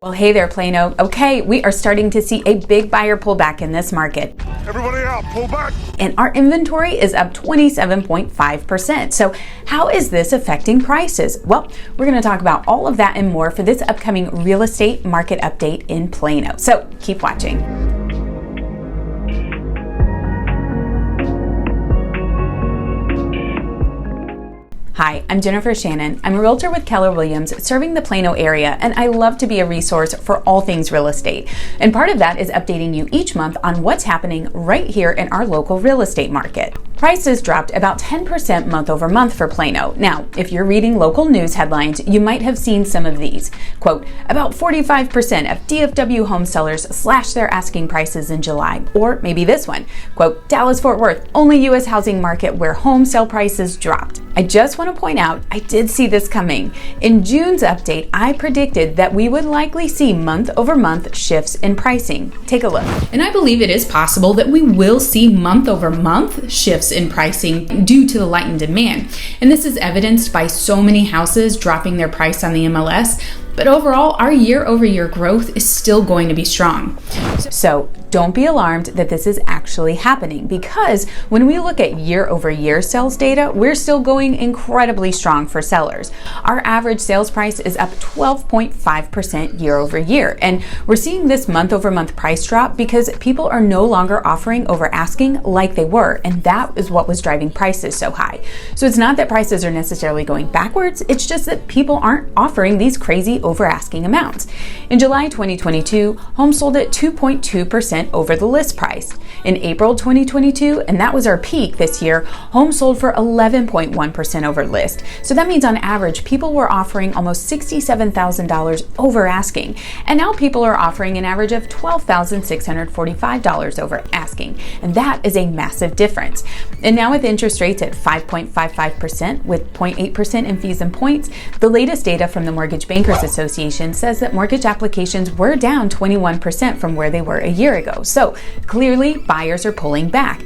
Well, hey there, Plano. Okay, we are starting to see a big buyer pullback in this market. Everybody out, pull back! And our inventory is up 27.5%. So how is this affecting prices? Well, we're going to talk about all of that and more for this upcoming real estate market update in Plano. So keep watching. Hi, I'm Jennifer Shannon. I'm a realtor with Keller Williams serving the Plano area, and I love to be a resource for all things real estate. And part of that is updating you each month on what's happening right here in our local real estate market. Prices dropped about 10% month over month for Plano. Now, if you're reading local news headlines, you might have seen some of these. Quote, about 45% of DFW home sellers slashed their asking prices in July. Or maybe this one, quote, Dallas-Fort Worth, only U.S. housing market where home sale prices dropped. I just want to point out, I did see this coming. In June's update, I predicted that we would likely see month over month shifts in pricing. Take a look. And I believe it is possible that we will see month over month shifts in pricing due to the lightened demand. And this is evidenced by so many houses dropping their price on the MLS. But overall, our year-over-year growth is still going to be strong. So don't be alarmed that this is actually happening, because when we look at year-over-year sales data, we're still going incredibly strong for sellers. Our average sales price is up 12.5% year-over-year, and we're seeing this month-over-month price drop because people are no longer offering over asking like they were, and that is what was driving prices so high. So it's not that prices are necessarily going backwards, it's just that people aren't offering these crazy over asking amounts. In July 2022, homes sold at 2.2% over the list price. In April 2022, and that was our peak this year, homes sold for 11.1% over list. So that means on average, people were offering almost $67,000 over asking. And now people are offering an average of $12,645 over asking. And that is a massive difference. And now with interest rates at 5.55% with 0.8% in fees and points, the latest data from the Mortgage Bankers Association says that mortgage applications were down 21% from where they were a year ago. So clearly buyers are pulling back.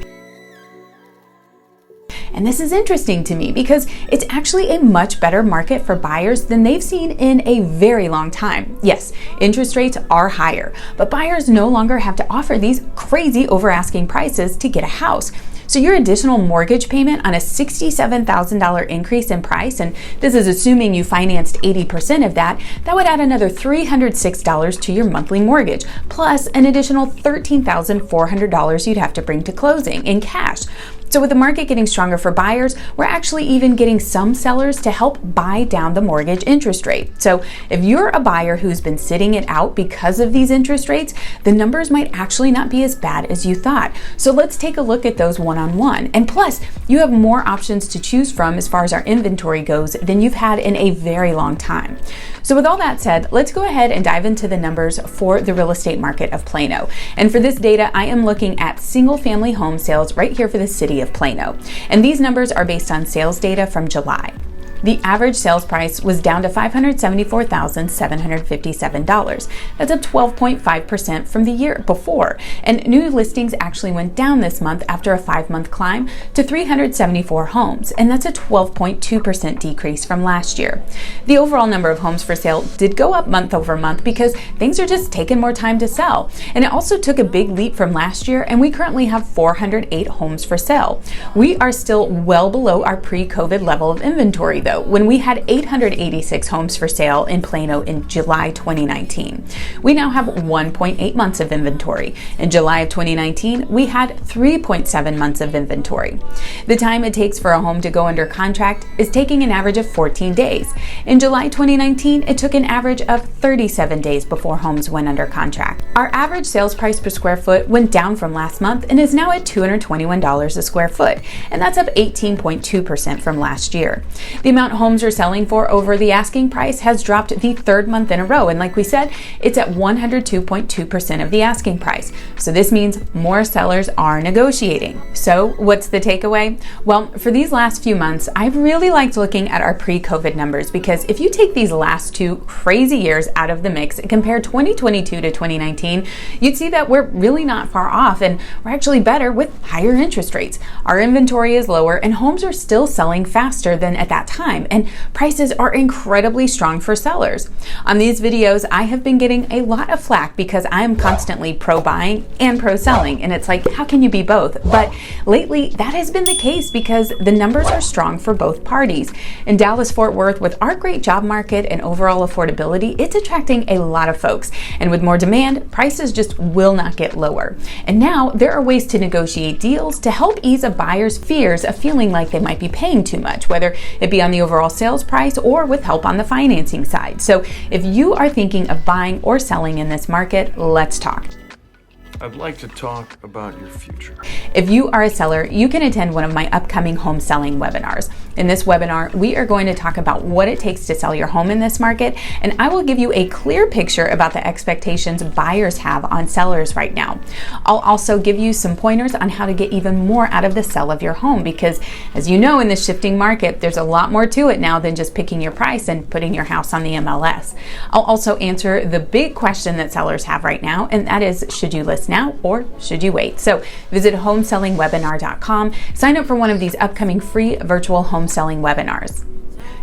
And this is interesting to me because it's actually a much better market for buyers than they've seen in a very long time. Yes, interest rates are higher, but buyers no longer have to offer these crazy over asking prices to get a house. So your additional mortgage payment on a $67,000 increase in price, and this is assuming you financed 80% of that, that would add another $306 to your monthly mortgage, plus an additional $13,400 you'd have to bring to closing in cash. So with the market getting stronger for buyers, we're actually even getting some sellers to help buy down the mortgage interest rate. So if you're a buyer who's been sitting it out because of these interest rates, the numbers might actually not be as bad as you thought. So let's take a look at those one-on-one. And plus, you have more options to choose from as far as our inventory goes than you've had in a very long time. So with all that said, let's go ahead and dive into the numbers for the real estate market of Plano. And for this data, I am looking at single-family home sales right here for the city of Plano. And these numbers are based on sales data from July. The average sales price was down to $574,757. That's up 12.5% from the year before. And new listings actually went down this month after a 5-month climb to 374 homes. And that's a 12.2% decrease from last year. The overall number of homes for sale did go up month over month because things are just taking more time to sell. And it also took a big leap from last year, and we currently have 408 homes for sale. We are still well below our pre-COVID level of inventory though, when we had 886 homes for sale in Plano in July 2019. We now have 1.8 months of inventory. In July of 2019, we had 3.7 months of inventory. The time it takes for a home to go under contract is taking an average of 14 days. In July 2019, it took an average of 37 days before homes went under contract. Our average sales price per square foot went down from last month and is now at $221 a square foot, and that's up 18.2% from last year. The amount homes are selling for over the asking price has dropped the third month in a row, and like we said, it's at 102.2% of the asking price. So this means more sellers are negotiating. So what's the takeaway? Well, for these last few months, I've really liked looking at our pre-COVID numbers, because if you take these last 2 crazy years out of the mix and compare 2022 to 2019, you'd see that we're really not far off, and we're actually better with higher interest rates. Our inventory is lower and homes are still selling faster than at that time. time, and prices are incredibly strong for sellers. On these videos, I have been getting a lot of flack because I am constantly pro-buying and pro-selling, and it's like, how can you be both? But lately, that has been the case because the numbers are strong for both parties. In Dallas-Fort Worth, with our great job market and overall affordability, it's attracting a lot of folks. And with more demand, prices just will not get lower. And now there are ways to negotiate deals to help ease a buyer's fears of feeling like they might be paying too much, whether it be on the overall sales price or with help on the financing side. So if you are thinking of buying or selling in this market, let's talk. I'd like to talk about your future. If you are a seller, you can attend one of my upcoming home selling webinars. In this webinar, we are going to talk about what it takes to sell your home in this market, and I will give you a clear picture about the expectations buyers have on sellers right now. I'll also give you some pointers on how to get even more out of the sale of your home because, as you know, in this shifting market, there's a lot more to it now than just picking your price and putting your house on the MLS. I'll also answer the big question that sellers have right now, and that is, should you list now or should you wait? So visit homesellingwebinar.com, sign up for one of these upcoming free virtual home selling webinars.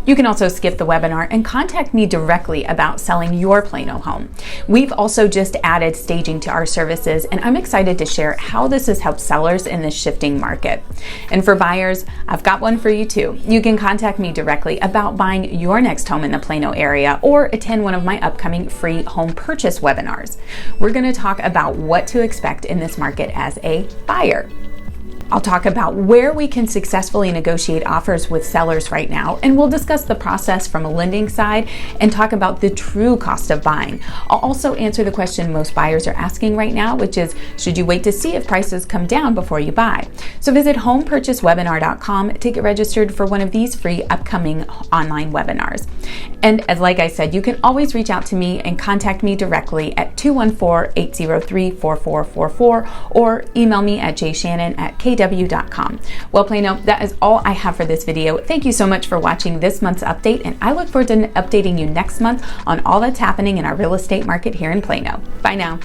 You can also skip the webinar and contact me directly about selling your Plano home. We've also just added staging to our services, and I'm excited to share how this has helped sellers in this shifting market. And for buyers, I've got one for you too. You can contact me directly about buying your next home in the Plano area or attend one of my upcoming free home purchase webinars. We're going to talk about what to expect in this market as a buyer. I'll talk about where we can successfully negotiate offers with sellers right now, and we'll discuss the process from a lending side and talk about the true cost of buying. I'll also answer the question most buyers are asking right now, which is, should you wait to see if prices come down before you buy? So visit homepurchasewebinar.com to get registered for one of these free upcoming online webinars. And like I said, you can always reach out to me and contact me directly at 214-803-4444 or email me at jshannon@kw.com. Well, Plano, that is all I have for this video. Thank you so much for watching this month's update, and I look forward to updating you next month on all that's happening in our real estate market here in Plano. Bye now.